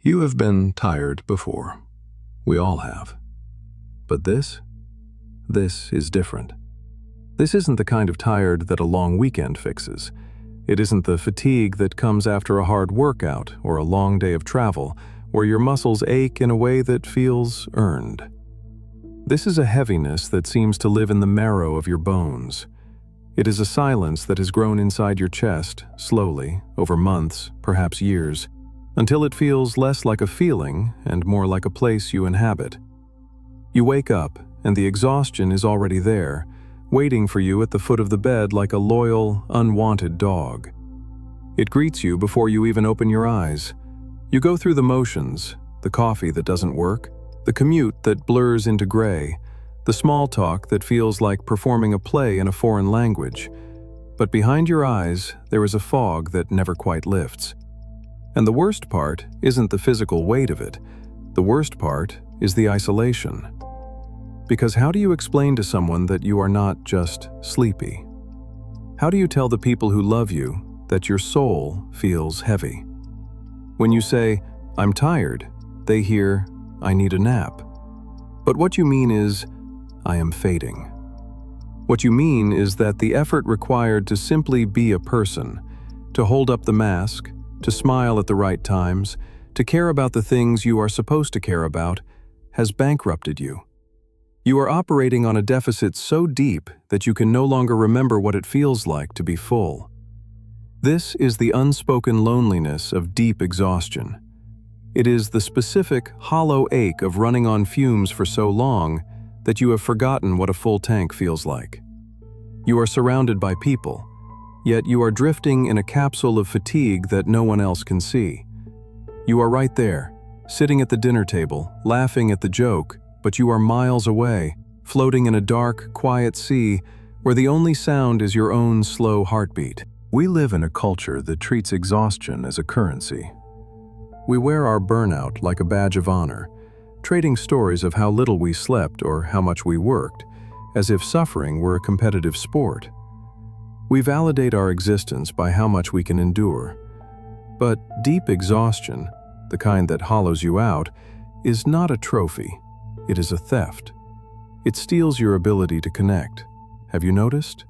You have been tired before. We all have. But this is different. This isn't the kind of tired that a long weekend fixes. It isn't the fatigue that comes after a hard workout or a long day of travel, where your muscles ache in a way that feels earned. This is a heaviness that seems to live in the marrow of your bones. It is a silence that has grown inside your chest, slowly, over months, perhaps years, until it feels less like a feeling and more like a place you inhabit. You wake up, and the exhaustion is already there, waiting for you at the foot of the bed like a loyal, unwanted dog. It greets you before you even open your eyes. You go through the motions, the coffee that doesn't work, the commute that blurs into gray, the small talk that feels like performing a play in a foreign language. But behind your eyes, there is a fog that never quite lifts. And the worst part isn't the physical weight of it. The worst part is the isolation. Because how do you explain to someone that you are not just sleepy? How do you tell the people who love you that your soul feels heavy? When you say, "I'm tired," they hear, "I need a nap." But what you mean is, "I am fading." What you mean is that the effort required to simply be a person, to hold up the mask, to smile at the right times, to care about the things you are supposed to care about, has bankrupted you. You are operating on a deficit so deep that you can no longer remember what it feels like to be full. This is the unspoken loneliness of deep exhaustion. It is the specific, hollow ache of running on fumes for so long that you have forgotten what a full tank feels like. You are surrounded by people, yet you are drifting in a capsule of fatigue that no one else can see. You are right there, sitting at the dinner table, laughing at the joke, but you are miles away, floating in a dark, quiet sea where the only sound is your own slow heartbeat. We live in a culture that treats exhaustion as a currency. We wear our burnout like a badge of honor, trading stories of how little we slept or how much we worked, as if suffering were a competitive sport. We validate our existence by how much we can endure. But deep exhaustion, the kind that hollows you out, is not a trophy. It is a theft. It steals your ability to connect. Have you noticed?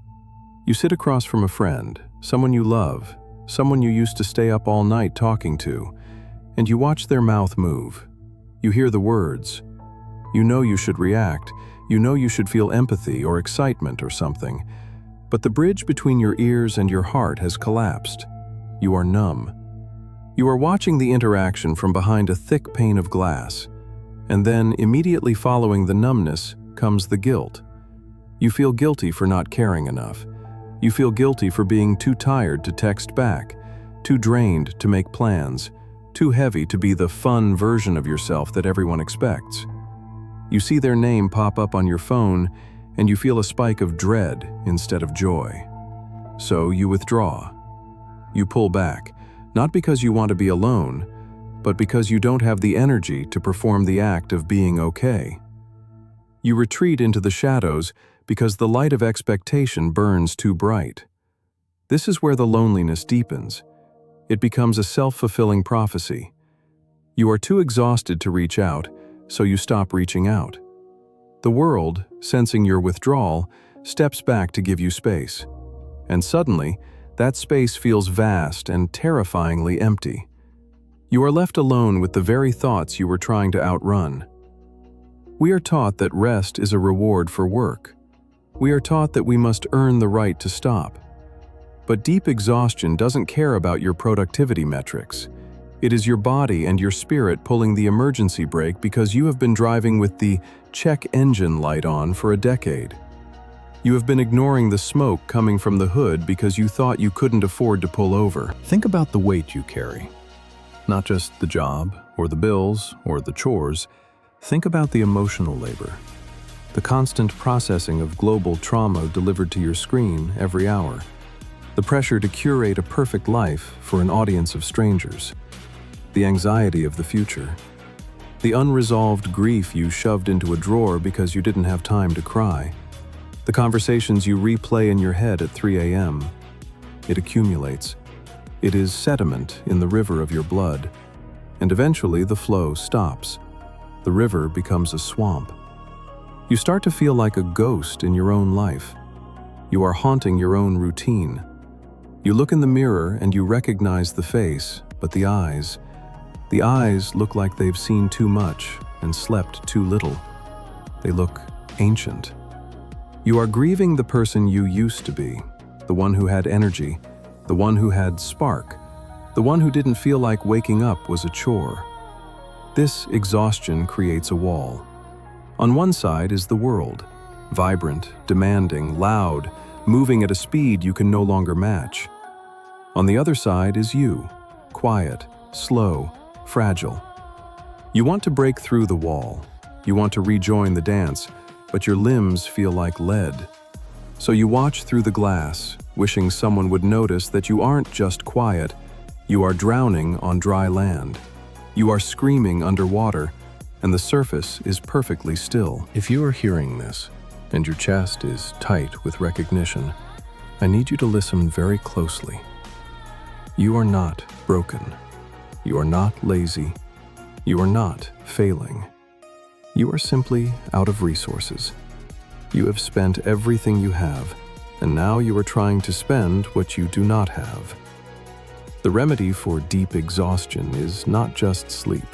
You sit across from a friend, someone you love, someone you used to stay up all night talking to, and you watch their mouth move. You hear the words. You know you should react. You know you should feel empathy or excitement or something. But the bridge between your ears and your heart has collapsed. You are numb. You are watching the interaction from behind a thick pane of glass, and then immediately following the numbness comes the guilt. You feel guilty for not caring enough. You feel guilty for being too tired to text back, too drained to make plans, too heavy to be the fun version of yourself that everyone expects. You see their name pop up on your phone, and you feel a spike of dread instead of joy. So you withdraw. You pull back, not because you want to be alone, but because you don't have the energy to perform the act of being okay. You retreat into the shadows because the light of expectation burns too bright. This is where the loneliness deepens. It becomes a self-fulfilling prophecy. You are too exhausted to reach out, so you stop reaching out. The world, sensing your withdrawal, steps back to give you space. And suddenly, that space feels vast and terrifyingly empty. You are left alone with the very thoughts you were trying to outrun. We are taught that rest is a reward for work. We are taught that we must earn the right to stop. But deep exhaustion doesn't care about your productivity metrics. It is your body and your spirit pulling the emergency brake because you have been driving with the check engine light on for a decade. You have been ignoring the smoke coming from the hood because you thought you couldn't afford to pull over. Think about the weight you carry. Not just the job, or the bills, or the chores. Think about the emotional labor. The constant processing of global trauma delivered to your screen every hour. The pressure to curate a perfect life for an audience of strangers. The anxiety of the future. The unresolved grief you shoved into a drawer because you didn't have time to cry. The conversations you replay in your head at 3 a.m. It accumulates. It is sediment in the river of your blood. and eventually the flow stops. The river becomes a swamp. You start to feel like a ghost in your own life. You are haunting your own routine. You look in the mirror and you recognize the face, but the eyes look like they've seen too much and slept too little. They look ancient. You are grieving the person you used to be, the one who had energy, the one who had spark, the one who didn't feel like waking up was a chore. This exhaustion creates a wall. On one side is the world, vibrant, demanding, loud, moving at a speed you can no longer match. On the other side is you, quiet, slow, fragile. You want to break through the wall. You want to rejoin the dance, but your limbs feel like lead. So you watch through the glass, wishing someone would notice that you aren't just quiet, you are drowning on dry land. You are screaming underwater, and the surface is perfectly still. If you are hearing this, and your chest is tight with recognition, I need you to listen very closely. You are not broken. You are not lazy. You are not failing. You are simply out of resources. You have spent everything you have, and now you are trying to spend what you do not have. The remedy for deep exhaustion is not just sleep.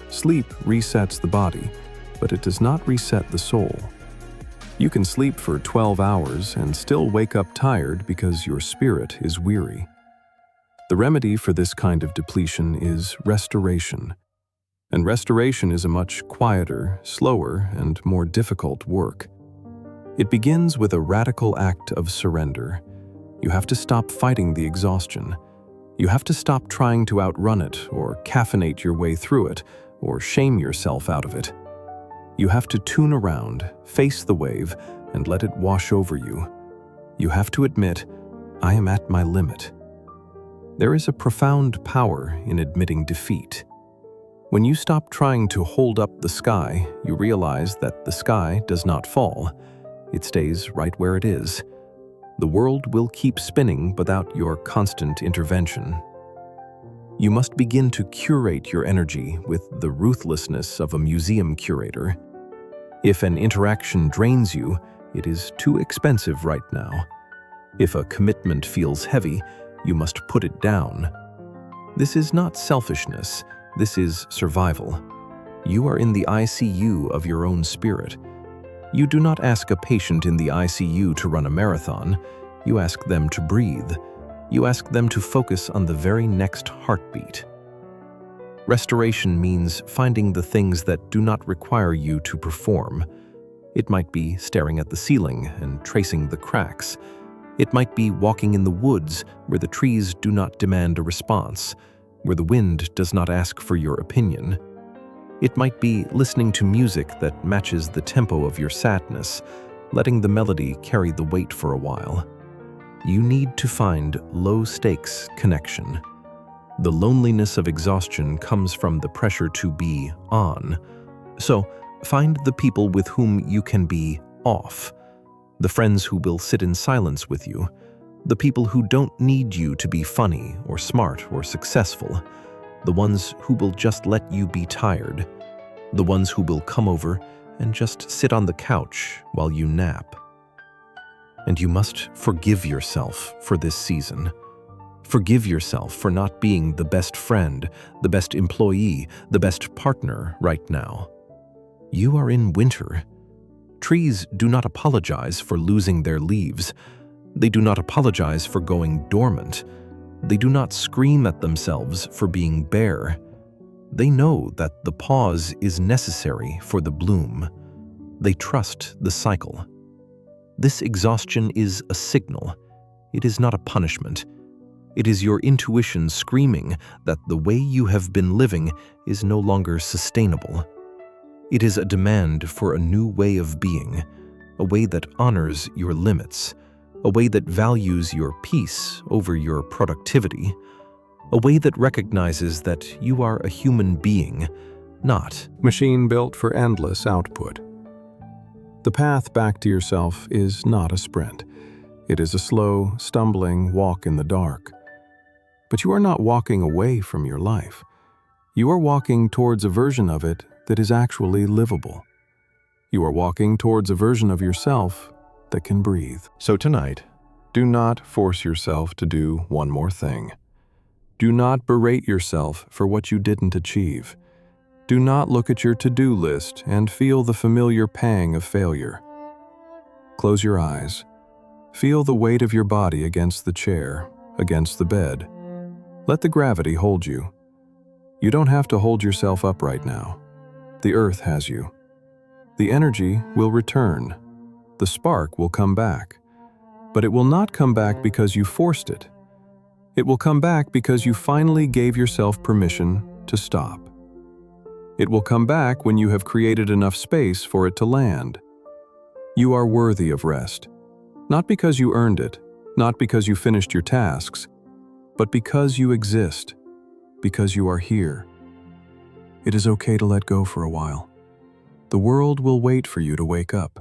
Sleep resets the body, but it does not reset the soul. You can sleep for 12 hours and still wake up tired because your spirit is weary. The remedy for this kind of depletion is restoration. And restoration is a much quieter, slower, and more difficult work. It begins with a radical act of surrender. You have to stop fighting the exhaustion. You have to stop trying to outrun it, or caffeinate your way through it, or shame yourself out of it. You have to tune around, face the wave, and let it wash over you. You have to admit, I am at my limit. There is a profound power in admitting defeat. When you stop trying to hold up the sky, you realize that the sky does not fall. It stays right where it is. The world will keep spinning without your constant intervention. You must begin to curate your energy with the ruthlessness of a museum curator. If an interaction drains you, it is too expensive right now. If a commitment feels heavy, you must put it down. This is not selfishness, this is survival. You are in the ICU of your own spirit. You do not ask a patient in the ICU to run a marathon. You ask them to breathe. You ask them to focus on the very next heartbeat. Restoration means finding the things that do not require you to perform. It might be staring at the ceiling and tracing the cracks. It might be walking in the woods where the trees do not demand a response, where the wind does not ask for your opinion. It might be listening to music that matches the tempo of your sadness, letting the melody carry the weight for a while. You need to find low-stakes connection. The loneliness of exhaustion comes from the pressure to be on. So, find the people with whom you can be off. The friends who will sit in silence with you. The people who don't need you to be funny or smart or successful. The ones who will just let you be tired. The ones who will come over and just sit on the couch while you nap. And you must forgive yourself for this season. Forgive yourself for not being the best friend, the best employee, the best partner right now. You are in winter. Trees do not apologize for losing their leaves. They do not apologize for going dormant. They do not scream at themselves for being bare. They know that the pause is necessary for the bloom. They trust the cycle. This exhaustion is a signal. It is not a punishment. It is your intuition screaming that the way you have been living is no longer sustainable. It is a demand for a new way of being, a way that honors your limits, a way that values your peace over your productivity, a way that recognizes that you are a human being, not machine built for endless output. The path back to yourself is not a sprint. It is a slow, stumbling walk in the dark. But you are not walking away from your life. You are walking towards a version of it that is actually livable. You are walking towards a version of yourself that can breathe. So tonight, do not force yourself to do one more thing. Do not berate yourself for what you didn't achieve. Do not look at your to-do list and feel the familiar pang of failure. Close your eyes. Feel the weight of your body against the chair, against the bed. Let the gravity hold you. You don't have to hold yourself up right now. The earth has you. The energy will return. The spark will come back. But it will not come back because you forced it. It will come back because you finally gave yourself permission to stop. It will come back when you have created enough space for it to land. You are worthy of rest, not because you earned it, not because you finished your tasks, but because you exist, because you are here. It is okay to let go for a while. The world will wait for you to wake up.